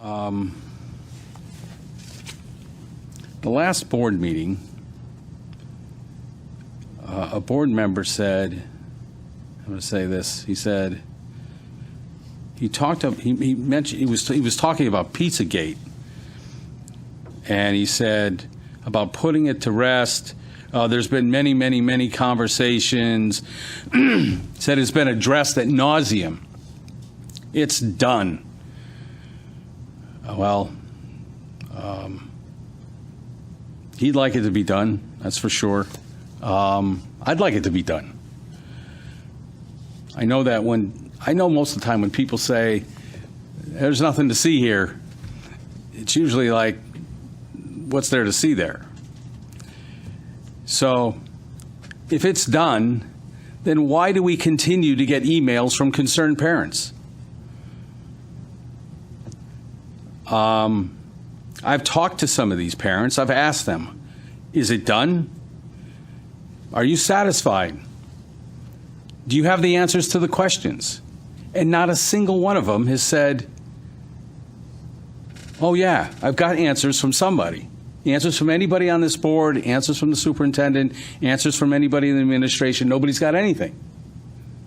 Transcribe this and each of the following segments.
The last board meeting, a board member said, I'm going to say this, he said, he mentioned, he was talking about Pizzagate, and he said about putting it to rest. There's been many conversations. Said it's been addressed ad nauseum. It's done. Well, he'd like it to be done, that's for sure. I'd like it to be done. I know most of the time when people say, there's nothing to see here, it's usually like, what's there to see there? So, if it's done, then why do we continue to get emails from concerned parents? I've talked to some of these parents. I've asked them, is it done? Are you satisfied? Do you have the answers to the questions? And not a single one of them has said, oh yeah, I've got answers from somebody. Answers from anybody on this board, answers from the superintendent, answers from anybody in the administration. Nobody's got anything.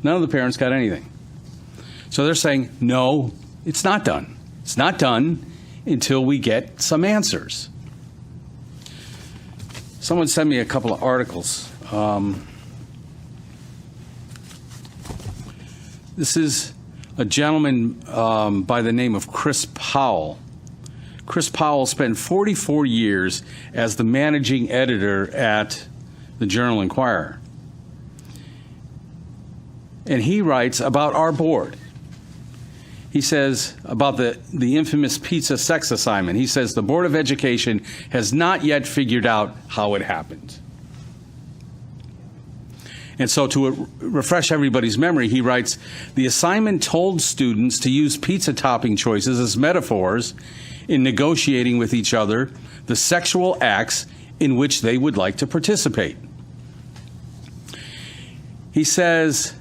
None of the parents got anything. So they're saying, no, it's not done. It's not done until we get some answers. Someone sent me a couple of articles. This is a gentleman by the name of Chris Powell. Chris Powell spent 44 years as the managing editor at the Journal-Inquirer. And he writes about our board. He says about the infamous pizza sex assignment. He says the Board of Education has not yet figured out how it happened. And so to refresh everybody's memory, he writes, the assignment told students to use pizza topping choices as metaphors in negotiating with each other the sexual acts in which they would like to participate. He says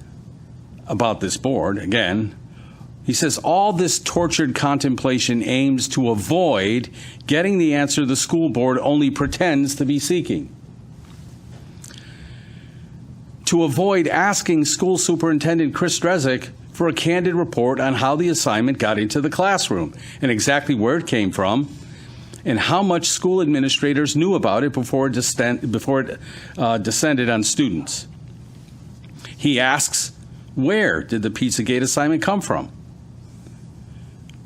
about this board, again, he says, all this tortured contemplation aims to avoid getting the answer the school board only pretends to be seeking. To avoid asking school superintendent Chris Drezik for a candid report on how the assignment got into the classroom and exactly where it came from and how much school administrators knew about it before it descended on students. He asks, where did the Pizzagate assignment come from?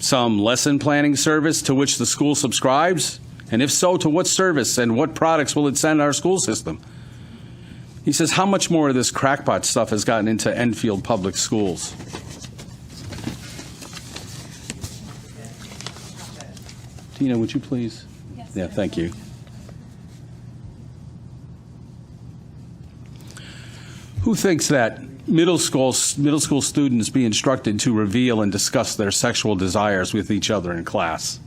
Some lesson planning service to which the school subscribes? And if so, to what service and what products will it send our school system? He says, how much more of this crackpot stuff has gotten into Enfield public schools? Tina, would you please? Yes. Yeah, thank you. Who thinks that middle school students be instructed to reveal and discuss their sexual desires with each other in class?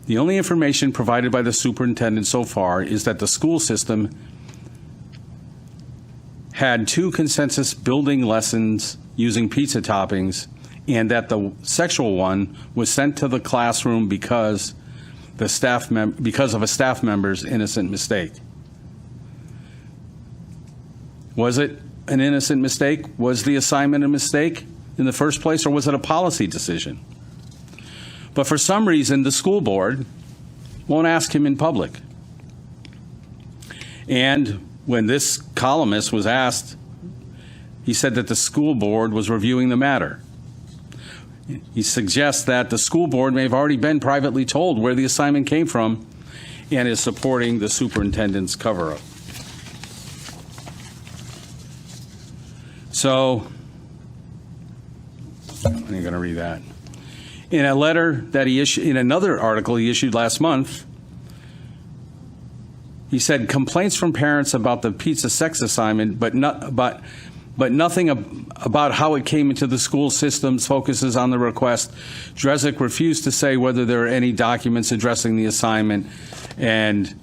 The only information provided by the superintendent so far is that the school system had 2 consensus building lessons using pizza toppings, and that the sexual one was sent to the classroom because of a staff member's innocent mistake. Was it an innocent mistake? Was the assignment a mistake in the first place, or was it a policy decision? But for some reason, the school board won't ask him in public. And when this columnist was asked, he said that the school board was reviewing the matter. He suggests that the school board may have already been privately told where the assignment came from and is supporting the superintendent's cover-up. So, I'm going to read that. In a letter that he issued, in another article he issued last month, he said complaints from parents about the pizza sex assignment, but nothing about how it came into the school systems focuses on the request. Drezik refused to say whether there are any documents addressing the assignment, and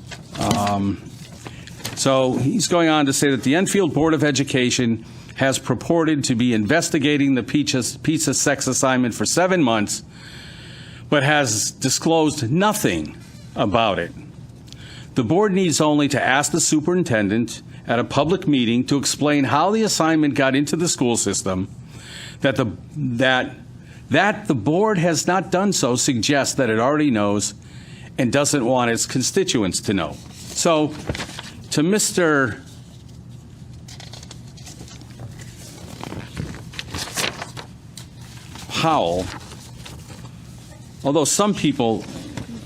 so he's going on to say that the Enfield Board of Education has purported to be investigating the pizza sex assignment for 7 months, but has disclosed nothing about it. The board needs only to ask the superintendent at a public meeting to explain how the assignment got into the school system. That the board has not done so suggests that it already knows and doesn't want its constituents to know. So, to Mr. Powell, although some people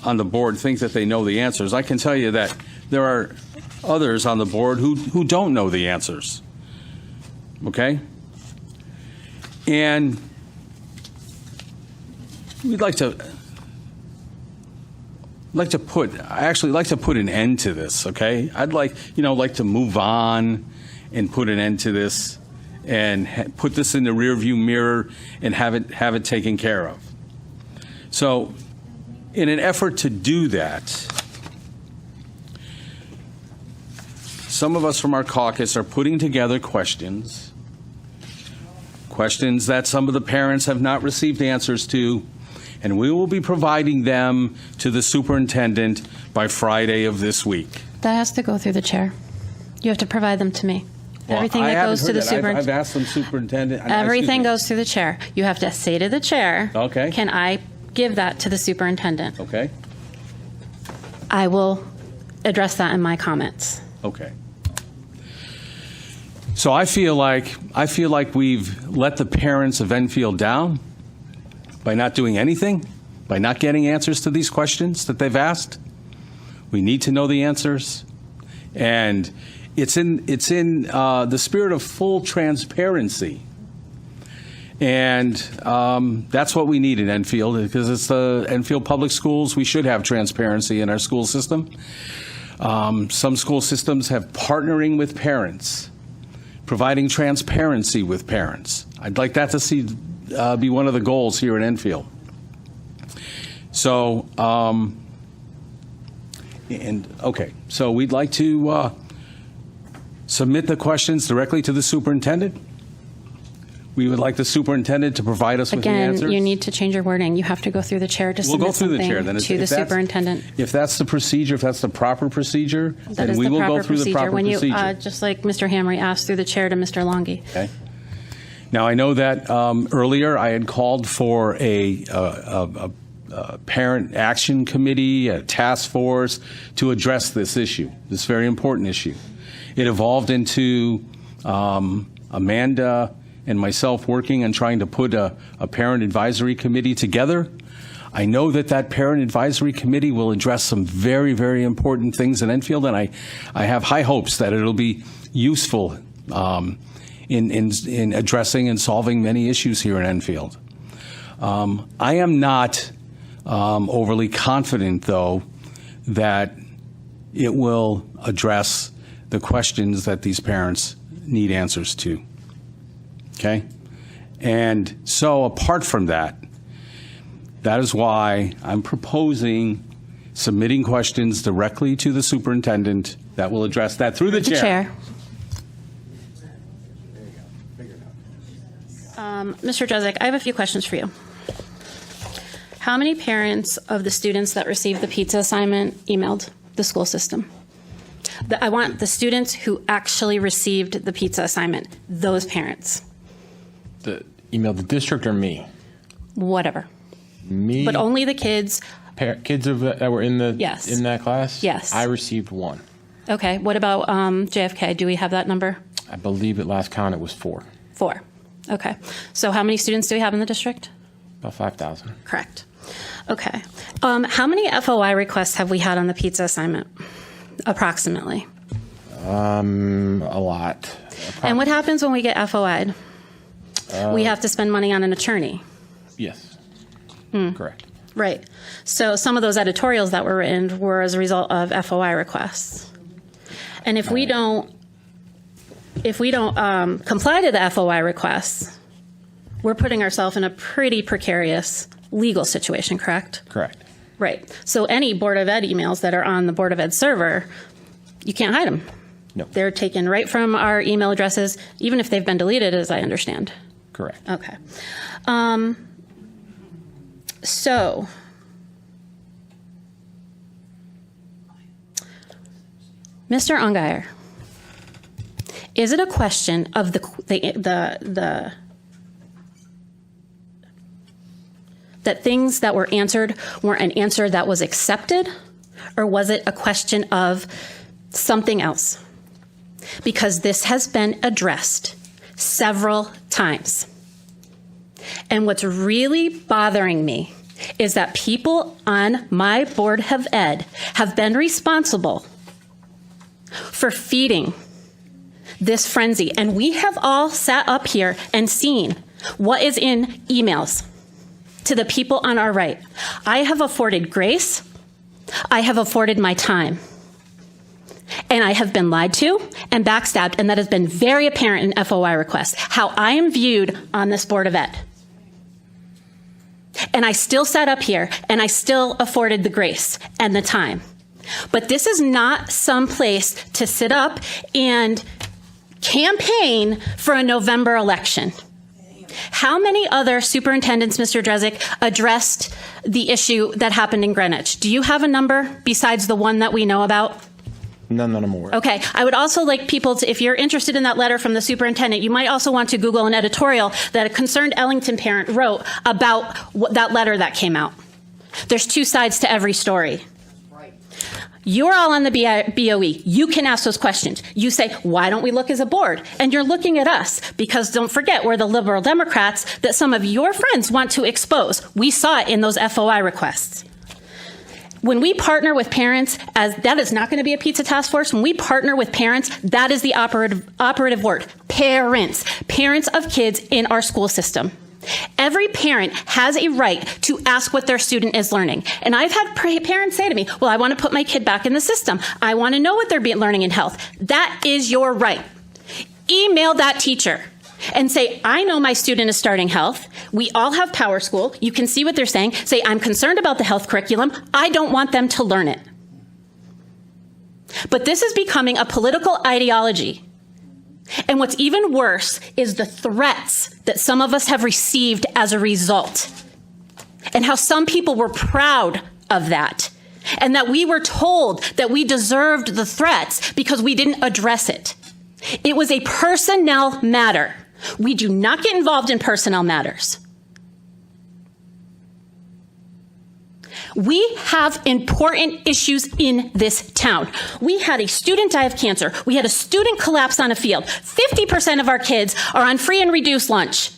on the board think that they know the answers, I can tell you that there are others on the board who don't know the answers. Okay? And we'd like to put an end to this, okay? I'd like to move on and put an end to this and put this in the rearview mirror and have it taken care of. So, in an effort to do that, some of us from our caucus are putting together questions that some of the parents have not received answers to, and we will be providing them to the superintendent by Friday of this week. That has to go through the chair. You have to provide them to me. Well, Everything that goes to the superintendent. I've asked them, superintendent. Everything goes through the chair. You have to say to the chair, okay, can I give that to the superintendent? Okay. I will address that in my comments. Okay. So I feel like we've let the parents of Enfield down by not doing anything, by not getting answers to these questions that they've asked. We need to know the answers, and it's in the spirit of full transparency. And that's what we need in Enfield, because it's the Enfield Public Schools. We should have transparency in our school system. Some school systems have partnering with parents, providing transparency with parents. I'd like that to be one of the goals here in Enfield. So, so we'd like to submit the questions directly to the superintendent. We would like the superintendent to provide us with the answers. Again, you need to change your wording. You have to go through the chair to submit something to the superintendent. If that's the procedure, if that's the proper procedure, then we will go through the proper procedure. When you, just like Mr. Hamry asked through the chair to Mr. Longi. Okay. Now, I know that earlier I had called for a parent action committee, a task force to address this issue, this very important issue. It evolved into Amanda and myself working on trying to put a parent advisory committee together. I know that parent advisory committee will address some very, very important things in Enfield, and I have high hopes that it'll be useful in addressing and solving many issues here in Enfield. I am not overly confident, though, that it will address the questions that these parents need answers to. Okay? And so apart from that, that is why I'm proposing submitting questions directly to the superintendent that will address that through the chair. Mr. Jezik, I have a few questions for you. How many parents of the students that received the pizza assignment emailed the school system? I want the students who actually received the pizza assignment, those parents. The email the district or me? Whatever. Me? But only the kids. Kids that were in that class? Yes. I received one. Okay. What about JFK? Do we have that number? I believe at last count it was 4. 4. Okay. So how many students do we have in the district? About 5,000. Correct. Okay. How many FOI requests have we had on the pizza assignment? Approximately. A lot. And what happens when we get FOI'd? We have to spend money on an attorney. Yes. Correct. Right. So some of those editorials that were written were as a result of FOI requests. And if we don't comply to the FOI requests, we're putting ourselves in a pretty precarious legal situation, correct? Correct. Right. So any Board of Ed emails that are on the Board of Ed server, you can't hide them. No. They're taken right from our email addresses, even if they've been deleted, as I understand. Correct. Okay. So, Mr. Unghire, is it a question of that things that were answered weren't an answer that was accepted, or was it a question of something else? Because this has been addressed several times. And what's really bothering me is that people on my Board of Ed have been responsible for feeding this frenzy. And we have all sat up here and seen what is in emails to the people on our right. I have afforded grace. I have afforded my time. And I have been lied to and backstabbed, and that has been very apparent in FOI requests, how I am viewed on this Board of Ed. And I still sat up here, and I still afforded the grace and the time. But this is not some place to sit up and campaign for a November election. How many other superintendents, Mr. Drezek, addressed the issue that happened in Greenwich? Do you have a number besides the one that we know about? None that I'm aware of. Okay. I would also like people to, if you're interested in that letter from the superintendent, you might also want to Google an editorial that a concerned Ellington parent wrote about that letter that came out. There's two sides to every story. You're all on the BOE. You can ask those questions. You say, why don't we look as a board? And you're looking at us because don't forget, we're the liberal Democrats that some of your friends want to expose. We saw it in those FOI requests. When we partner with parents, as that is not going to be a pizza task force, when we partner with parents, that is the operative word, parents of kids in our school system. Every parent has a right to ask what their student is learning. And I've had parents say to me, well, I want to put my kid back in the system. I want to know what they're learning in health. That is your right. Email that teacher and say, I know my student is starting health. We all have Power School. You can see what they're saying. Say, I'm concerned about the health curriculum. I don't want them to learn it. But this is becoming a political ideology. And what's even worse is the threats that some of us have received as a result, and how some people were proud of that, and that we were told that we deserved the threats because we didn't address it. It was a personnel matter. We do not get involved in personnel matters. We have important issues in this town. We had a student die of cancer. We had a student collapse on a field. 50% of our kids are on free and reduced lunch.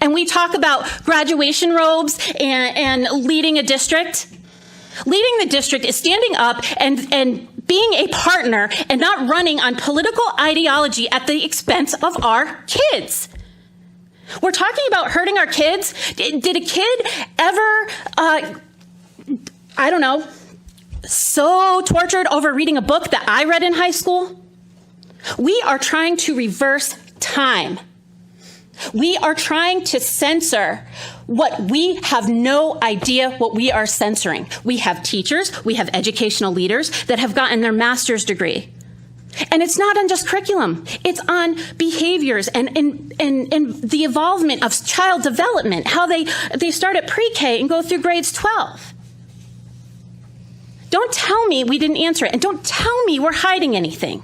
And we talk about graduation robes and leading a district. Leading the district is standing up and being a partner and not running on political ideology at the expense of our kids. We're talking about hurting our kids. Did a kid ever... I don't know, so tortured over reading a book that I read in high school? We are trying to reverse time. We are trying to censor what we have no idea what we are censoring. We have teachers, we have educational leaders that have gotten their master's degree. And it's not on just curriculum. It's on behaviors and the involvement of child development, how they start at pre-K and go through grades 12. Don't tell me we didn't answer it, and don't tell me we're hiding anything.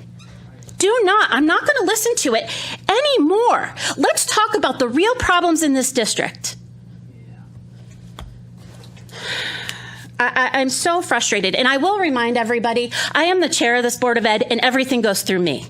I'm not going to listen to it anymore. Let's talk about the real problems in this district. I'm so frustrated, and I will remind everybody, I am the chair of this Board of Ed, and everything goes through me.